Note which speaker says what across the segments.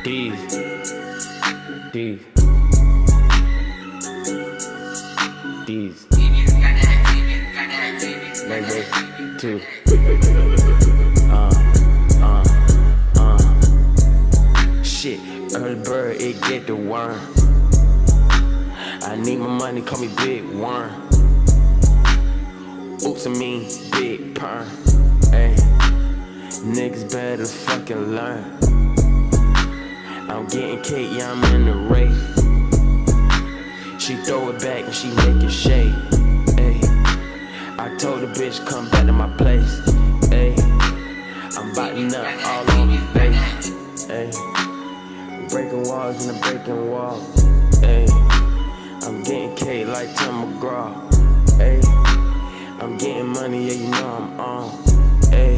Speaker 1: Deezy. Pt2. Shit, early bird, it get the worm. I need my money, call me Big Worm. Oops, I mean Big Perm. Ay, niggas better fucking learn. I'm getting cake, yeah, I'm in the race. She throw it back and she make it shake. Ay, I told the bitch come back to my place. Ay, I'm biting up all on your face. Ay, breaking walls and I'm breaking walls. Ay, I'm getting cake like Tim McGraw. Ay, I'm getting money, yeah, you know I'm on. Ay,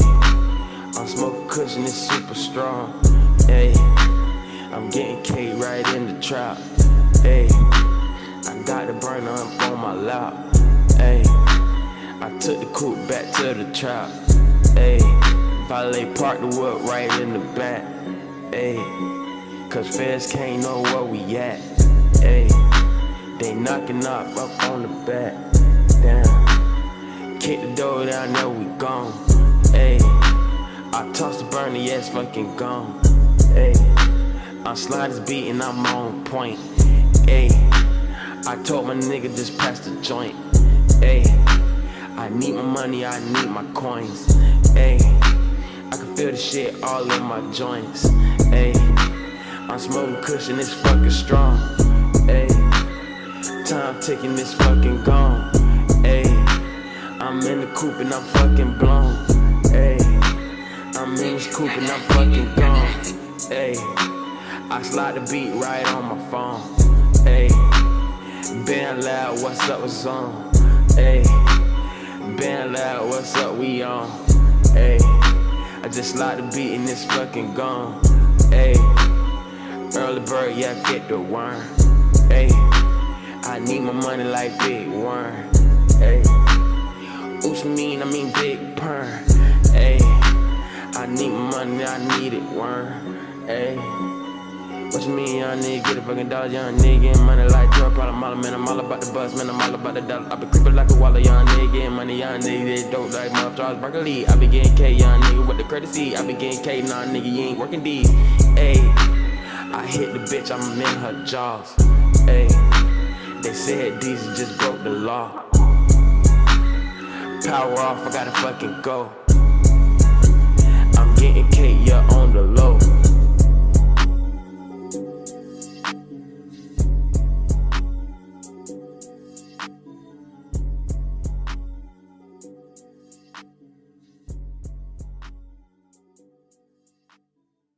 Speaker 1: I'm smoking cushion, it's super strong. Ay, I'm getting cake right in the trap. Ay, I got the burner up on my lap. Ay, I took the coupe back to the trap. Ay, valet parked the wood right in the back. Ay, cause feds can't know where we at. Ay, they knocking up on the back. Damn, kick the door down, there we gone. Ay, I toss the burner, yeah, it's fucking gone. Ay, I slide this beat and I'm on point. Ay, I told my nigga just pass the joint. Ay, I need my money, I need my coins. Ay, I can feel the shit all in my joints. Ay, I'm smoking cushion, it's fucking strong. Ay, time ticking, it's fucking gone. Ay, I'm in the coupe and I'm fucking blown. Ay, I'm in this coupe and I'm fucking gone. Ay, I slide the beat right on my phone. Ay, been loud, what's up, what's on? Ay, been loud, what's up, we on? Ay, I just slide the beat and it's fucking gone. Ay, early bird, yeah, get the worm. Ay, I need my money like Big Worm. Ay, oops, I mean Big Perm. Ay, I need my money, I need it, worm. Ay, what you mean, young nigga? Get a fucking dollar, young nigga. Getting money like drug problem, man. I'm all about the buzz, man. I'm all about the dollar. I be creeping like a waller, young nigga. Getting money, young nigga. They dope like Muff Charles Barkley. I be getting K, young nigga, with the courtesy. I be getting K, nah, nigga, you ain't working these. Ayy, I hit the bitch, I'm in her jaws. Ayy, they said Deezy just broke the law. Power off, I gotta fucking go. I'm getting K, yeah, on the low.